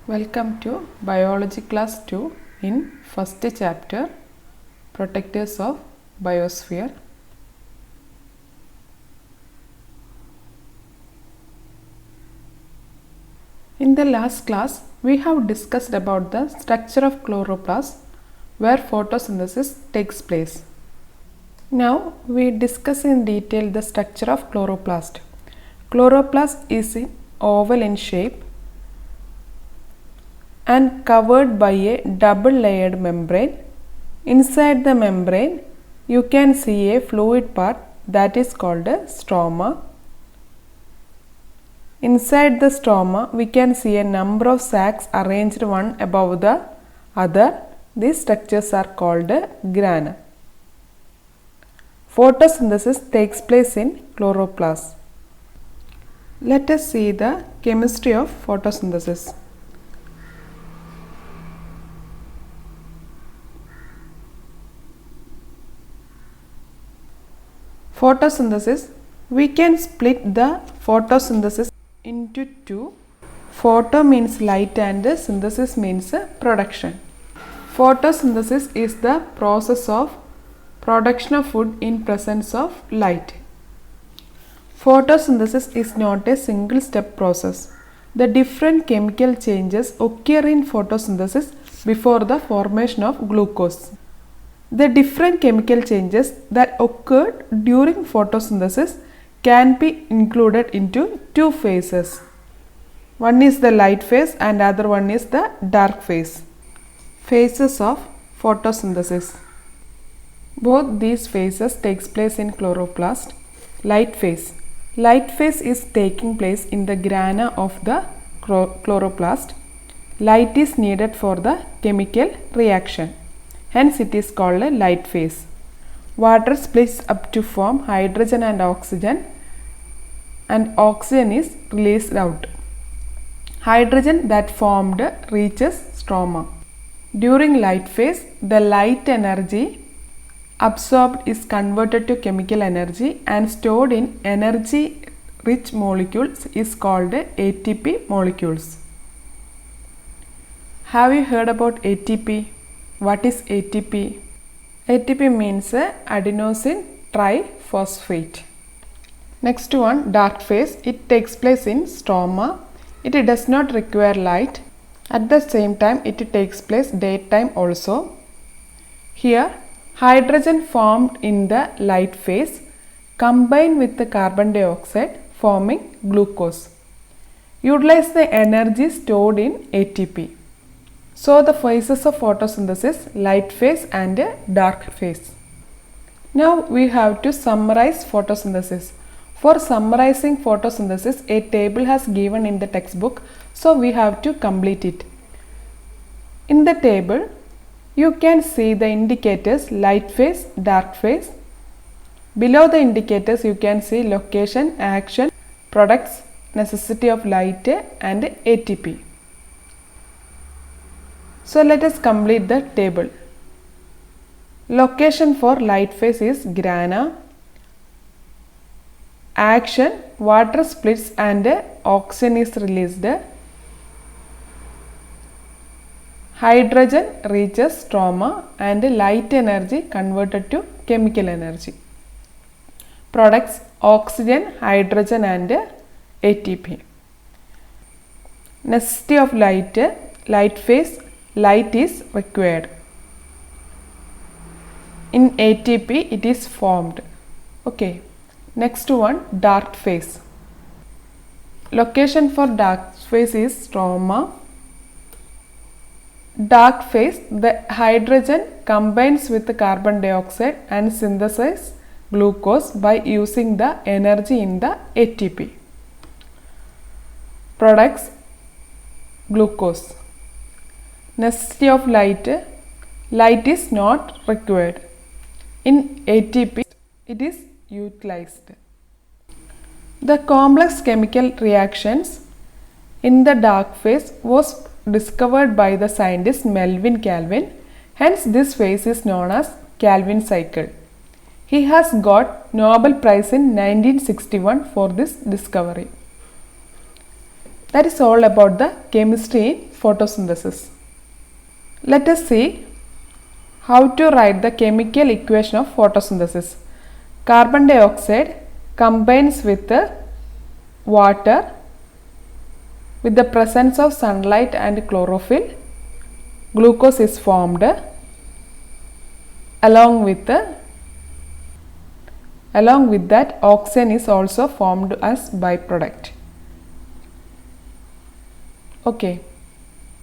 Welcome to Biology Class 2 in first chapter Protectors of Biosphere. In the last class, we have discussed about the structure of chloroplast where photosynthesis takes place. Now we discuss in detail the structure of chloroplast. Chloroplast is oval in shape and covered by a double layered membrane. Inside the membrane, you can see a fluid part that is called a stroma. Inside the stroma, we can see a number of sacs arranged one above the other. These structures are called grana. Photosynthesis takes place in chloroplast. Let us see the chemistry of photosynthesis. Photosynthesis, we can split the photosynthesis into two. Photo means light and synthesis means production. Photosynthesis is the process of production of food in presence of light. Photosynthesis is not a single step process. The different chemical changes occur in photosynthesis before the formation of glucose. The different chemical changes that occurred during photosynthesis can be included into two phases. One is the light phase and other one is the dark phase. Phases of photosynthesis. Both these phases takes place in chloroplast. Light phase. Light phase is taking place in the grana of the chloroplast. Light is needed for the chemical reaction. Hence it is called a light phase. Water splits up to form hydrogen and oxygen is released out. Hydrogen that formed reaches stroma. During light phase, the light energy absorbed is converted to chemical energy and stored in energy rich molecules is called ATP molecules. Have you heard about ATP? What is ATP? ATP means adenosine triphosphate. Next one, dark phase. It takes place in stroma. It does not require light. At the same time, it takes place daytime also. Here, hydrogen formed in the light phase combine with the carbon dioxide forming glucose. Utilize the energy stored in ATP. So the phases of photosynthesis, light phase and dark phase. Now we have to summarize photosynthesis. For summarizing photosynthesis, a table has given in the textbook, so we have to complete it. In the table, you can see the indicators light phase, dark phase. Below the indicators, you can see location, action, products, necessity of light and ATP. So let us complete the table. Location for light phase is grana. Action, water splits and oxygen is released. Hydrogen reaches stroma and light energy converted to chemical energy. Products, oxygen, hydrogen and ATP. Necessity of light phase, light is required. In ATP it is formed. Okay. Next one, dark phase. Location for dark phase is stroma. Dark phase, the hydrogen combines with the carbon dioxide and synthesizes glucose by using the energy in the ATP. Products, glucose. Necessity of light is not required. In ATP, it is utilized. The complex chemical reactions in the dark phase was discovered by the scientist Melvin Calvin. Hence this phase is known as Calvin cycle. He has got Nobel Prize in 1961 for this discovery. That is all about the chemistry in photosynthesis. Let us see how to write the chemical equation of photosynthesis. Carbon dioxide combines with the water with the presence of sunlight and chlorophyll. Glucose is formed. Along with that, oxygen is also formed as byproduct. Okay.